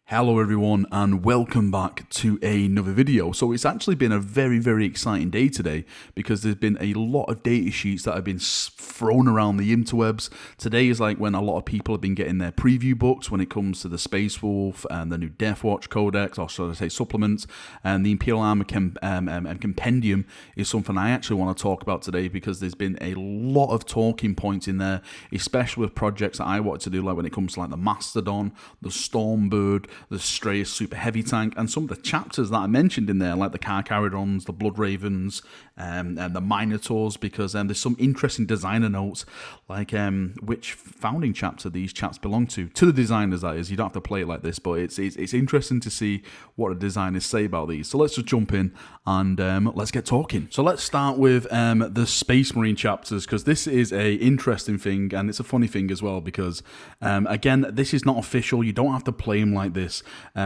Hello everyone and welcome back to another video. So it's actually been a very exciting day today because there's been a lot of data sheets that have been thrown around the interwebs. Today is like when a lot of people have been getting their preview books when it comes to the Space Wolf and the new Deathwatch codex, or should I say supplements, and the Imperial Armour Compendium is something I actually want to talk about today because there's been a lot of talking points in there, especially with projects that I wanted to do, like when it comes to like the Mastodon, the Stormbird, the Astraeus super heavy tank, and some of the chapters that I mentioned in there, like the Carcharodons, the Blood Ravens, and the Minotaurs, because there's some interesting designer notes, like which founding chapter these chaps belong to the designers, that is. You don't have to play it like this, but it's interesting to see what the designers say about these. So let's just jump in and let's get talking. So let's start with the Space Marine chapters, because this is a interesting thing, and it's a funny thing as well, because again, this is not official. You don't have to play them like this.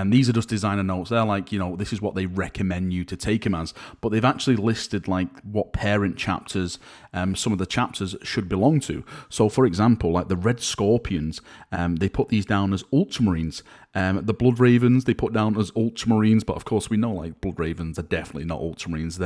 These are just designer notes. They're like, you know, this is what they recommend you to take them as, but they've actually listed like what parent chapters some of the chapters should belong to. So for example, like the Red Scorpions, they put these down as Ultramarines. The Blood Ravens they put down as Ultramarines, but of course we know like Blood Ravens are definitely not Ultramarines.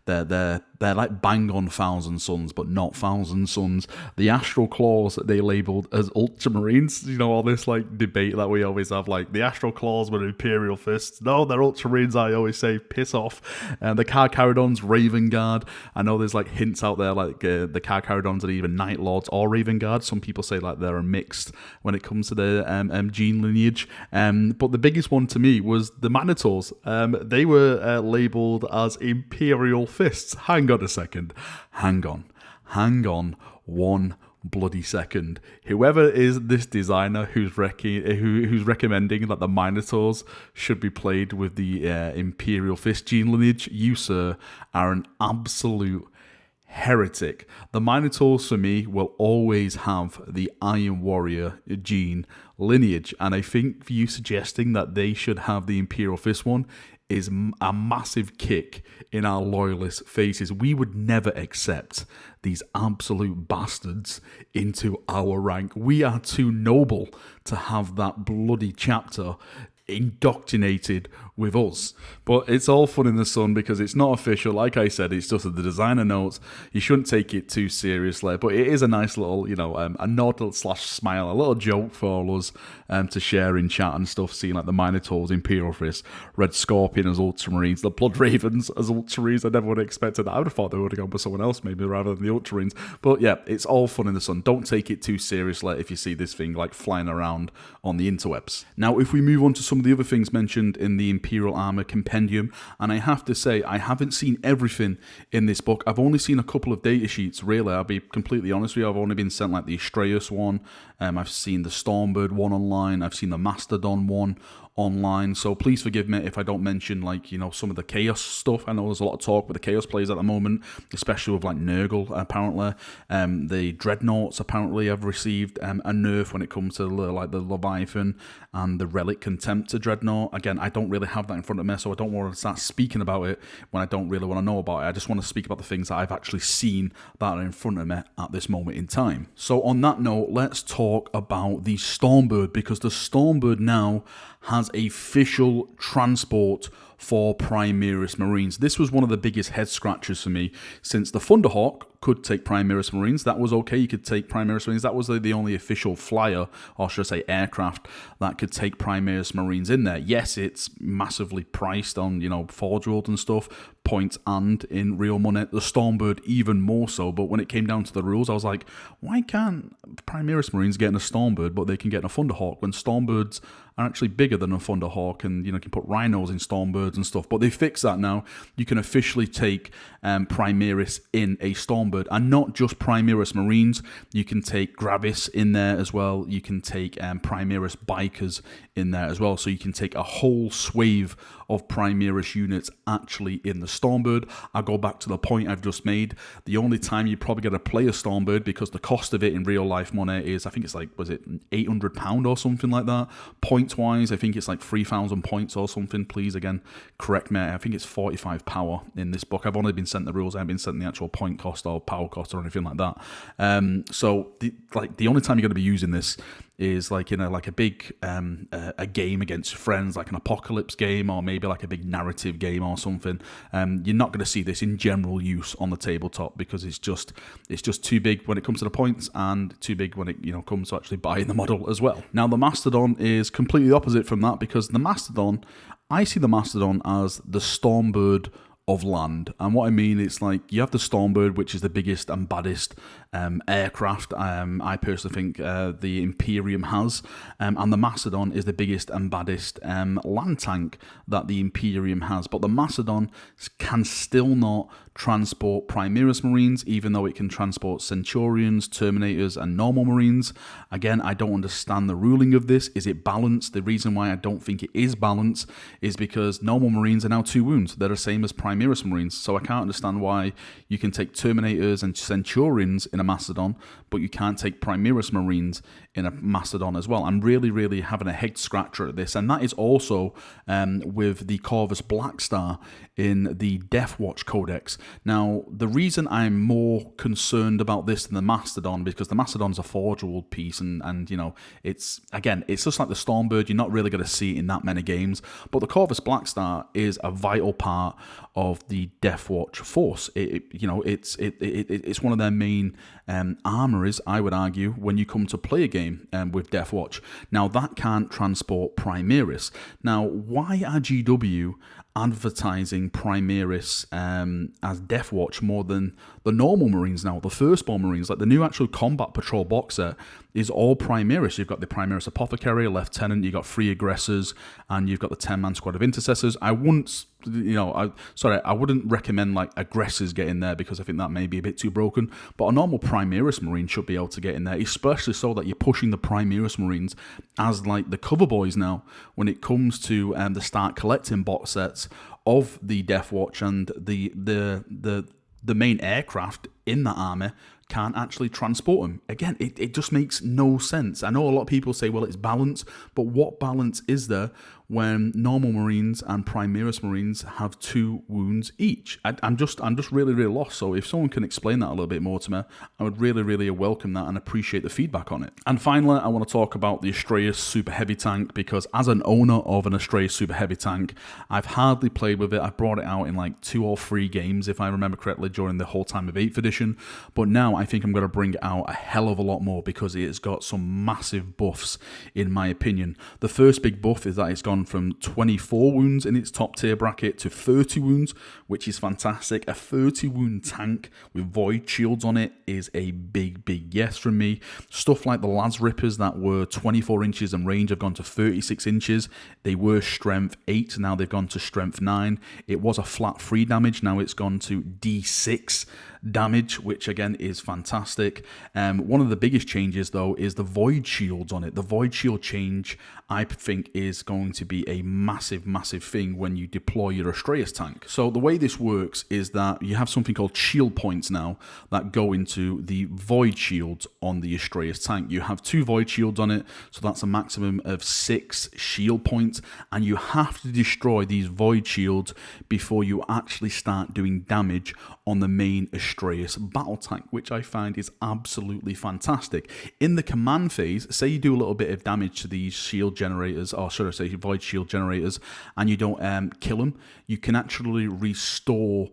They're like bang on Thousand Suns, but not Thousand Suns. The Astral Claws they labelled as Ultramarines. You know, all this like debate that we always have, like the Astral Claws were Imperial Fists. No, they're Ultramarines. I always say piss off. The Carcharodons, Raven Guard. I know there's like hints out there like the Carcharodons are even Night Lords or Raven Guard. Some people say like they're a mixed when it comes to the gene lineage. But the biggest one to me was the Minotaurs. They were labelled as Imperial Fists. Hang on a second. Hang on one bloody second. Whoever is this designer who's recommending that the Minotaurs should be played with the Imperial Fist gene lineage, you, sir, are an absolute heretic. The Minotaurs for me will always have the Iron Warrior gene lineage, and I think for you suggesting that they should have the Imperial Fist one is a massive kick in our loyalist faces. We would never accept these absolute bastards into our rank. We are too noble to have that bloody chapter indoctrinated with us. But it's all fun in the sun because it's not official. Like I said, it's just the designer notes. You shouldn't take it too seriously, but it is a nice little, you know, a nod / smile, a little joke for us to share in chat and stuff, seeing like the Minotaurs, Imperial Fists, Red Scorpion as Ultramarines, the Blood Ravens as Ultramarines. I never would have expected that. I would have thought they would have gone for someone else maybe rather than the Ultramarines. But yeah, it's all fun in the sun. Don't take it too seriously if you see this thing like flying around on the interwebs. Now, if we move on to some of the other things mentioned in the Imperial Armour Compendium, and I have to say, I haven't seen everything in this book. I've only seen a couple of data sheets, really. I'll be completely honest with you. I've only been sent like the Astraeus one. I've seen the Stormbird one online. I've seen the Mastodon one online, so please forgive me if I don't mention like, you know, some of the Chaos stuff. I know there's a lot of talk with the Chaos players at the moment, especially with like Nurgle apparently. The Dreadnoughts apparently have received a nerf when it comes to like the Leviathan and the Relic Contemptor Dreadnought. Again, I don't really have that in front of me, so I don't want to start speaking about it when I don't really want to know about it. I just want to speak about the things that I've actually seen that are in front of me at this moment in time. So on that note, let's talk about the Stormbird, because the Stormbird now has official transport for Primaris Marines. This was one of the biggest head scratchers for me, since the Thunderhawk could take Primaris Marines. That was okay. You could take Primaris Marines. That was the only official flyer, or should I say aircraft, that could take Primaris Marines in there. Yes, it's massively priced on, you know, Forge World and stuff, points and in real money. The Stormbird even more so, but when it came down to the rules, I was like, why can't Primaris Marines get in a Stormbird, but they can get in a Thunderhawk, when Stormbirds are actually bigger than a Thunderhawk, and, you know, you can put rhinos in Stormbirds and stuff. But they fixed that now. You can officially take Primaris in a Stormbird, and not just Primaris Marines. You can take Gravis in there as well. You can take Primaris Bikers in there as well. So you can take a whole swathe of Primaris units actually in the Stormbird. I'll go back to the point I've just made. The only time you probably get to play a Stormbird, because the cost of it in real life money is, I think it's like, was it £800 or something like that? Points wise, I think it's like 3,000 points or something. Please, again, correct me. I think it's 45 power in this book. I've only been sent the rules. I haven't been sent the actual point cost or power cost or anything like that. So the only time you're going to be using this is like in a big a game against friends, like an apocalypse game, or maybe like a big narrative game or something, you're not going to see this in general use on the tabletop, because it's just too big when it comes to the points, and too big when it comes to actually buying the model as well. Now the Mastodon is completely opposite from that, because I see the Mastodon as the Stormbird of land. And what I mean is, like, you have the Stormbird, which is the biggest and baddest aircraft I personally think the Imperium has, and the Mastodon is the biggest and baddest land tank that the Imperium has. But the Mastodon can still not transport Primaris Marines, even though it can transport Centurions, Terminators, and normal Marines. Again, I don't understand the ruling of this. Is it balanced? The reason why I don't think it is balanced is because normal Marines are now 2 wounds. They're the same as Primaris Marines, so I can't understand why you can take Terminators and Centurions in a Mastodon, but you can't take Primaris Marines in a Mastodon as well. I'm really having a head scratcher at this, and that is also with the Corvus Blackstar in the Deathwatch Codex. Now, the reason I'm more concerned about this than the Mastodon, because the Mastodon's a Forge World piece, and it's just like the Stormbird. You're not really going to see it in that many games, but the Corvus Blackstar is a vital part of the Deathwatch force. It's one of their main armories, I would argue, when you come to play a game with Deathwatch. Now, that can't transport Primaris. Now, why are GW advertising Primaris as Deathwatch more than the normal Marines now, the Firstborn Marines? Like, the new actual Combat Patrol box set is all Primaris. You've got the Primaris Apothecary, Lieutenant, you've got 3 Aggressors, and you've got the 10-man squad of Intercessors. I wouldn't recommend like Aggressors get in there, because I think that may be a bit too broken, but a normal Primaris Marine should be able to get in there, especially so that you're pushing the Primaris Marines as like the cover boys now when it comes to the start collecting box sets of the Deathwatch, and the main aircraft in that army can't actually transport them. Again, it just makes no sense. I know a lot of people say, well, it's balance, but what balance is there when normal Marines and Primaris Marines have 2 wounds each? I'm just really lost. So if someone can explain that a little bit more to me, I would really welcome that and appreciate the feedback on it. And finally, I want to talk about the Astraeus Super Heavy Tank, because as an owner of an Astraeus Super Heavy Tank, I've hardly played with it. I brought it out in like 2 or 3 games, if I remember correctly, during the whole time of 8th edition. But now I think I'm going to bring it out a hell of a lot more, because it's got some massive buffs, in my opinion. The first big buff is that it's gone from 24 wounds in its top tier bracket to 30 wounds, which is fantastic. A 30 wound tank with void shields on it is a big yes from me. Stuff like the Las Rippers that were 24 inches and range have gone to 36 inches. They were strength 8, now they've gone to strength 9. It was a flat 3 damage, now it's gone to D6 damage, which again is fantastic. One of the biggest changes though is the void shields on it. The void shield change, I think, is going to be a massive thing when you deploy your Astraeus tank. So the way this works is that you have something called shield points now that go into the void shields on the Astraeus tank. You have 2 void shields on it, so that's a maximum of 6 shield points, and you have to destroy these void shields before you actually start doing damage on the main Astraeus battle tank, which I find is absolutely fantastic. In the command phase, say you do a little bit of damage to these shield generators, or should I say void shield generators, and you don't kill them, you can actually restore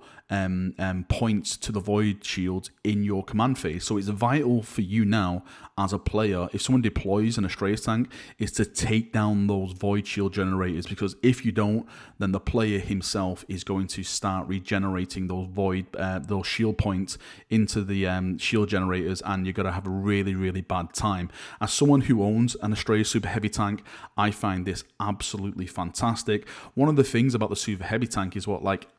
points to the void shields in your command phase. So it's vital for you now as a player, if someone deploys an Astraeus tank, is to take down those void shield generators, because if you don't, then the player himself is going to start regenerating those shield points into the shield generators, and you're going to have a really bad time. As someone who owns an Astraeus Super Heavy Tank, I find this absolutely fantastic. One of the things about the Super Heavy Tank is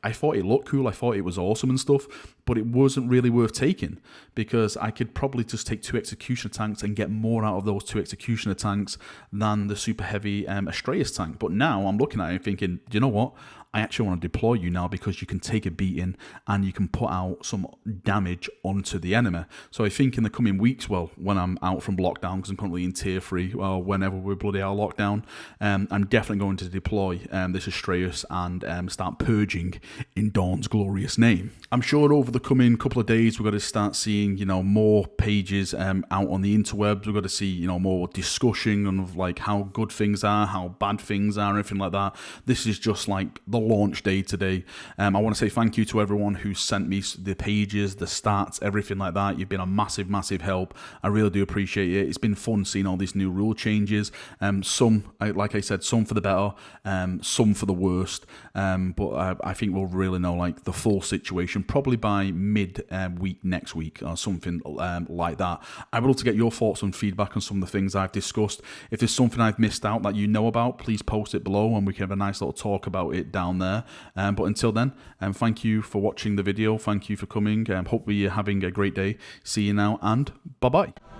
I thought it looked cool, I thought it was awesome and stuff, but it wasn't really worth taking, because I could probably just take 2 Executioner tanks and get more out of those 2 Executioner tanks than the Super Heavy Astraeus tank. But now I'm looking at it and thinking, do you know what? I actually want to deploy you now because you can take a beating and you can put out some damage onto the enemy. So I think in the coming weeks, well, when I'm out from lockdown, because I'm currently in tier 3, well, whenever we're bloody out of lockdown, I'm definitely going to deploy this Astraeus and start purging in Dawn's glorious name. I'm sure over the coming couple of days, we're going to start seeing, you know, more pages out on the interwebs. We're going to see, you know, more discussion of like how good things are, how bad things are, everything like that. This is just like the launch day today. I want to say thank you to everyone who sent me the pages, the stats, everything like that. You've been a massive help. I really do appreciate it. It's been fun seeing all these new rule changes. Some, like I said, some for the better, some for the worst. But I think we'll really know like the full situation probably by mid-week next week or something like that. I would love to get your thoughts and feedback on some of the things I've discussed. If there's something I've missed out that you know about, please post it below and we can have a nice little talk about it down there. But until then, thank you for watching the video. Thank you for coming. Hopefully you're having a great day. See you now and bye-bye.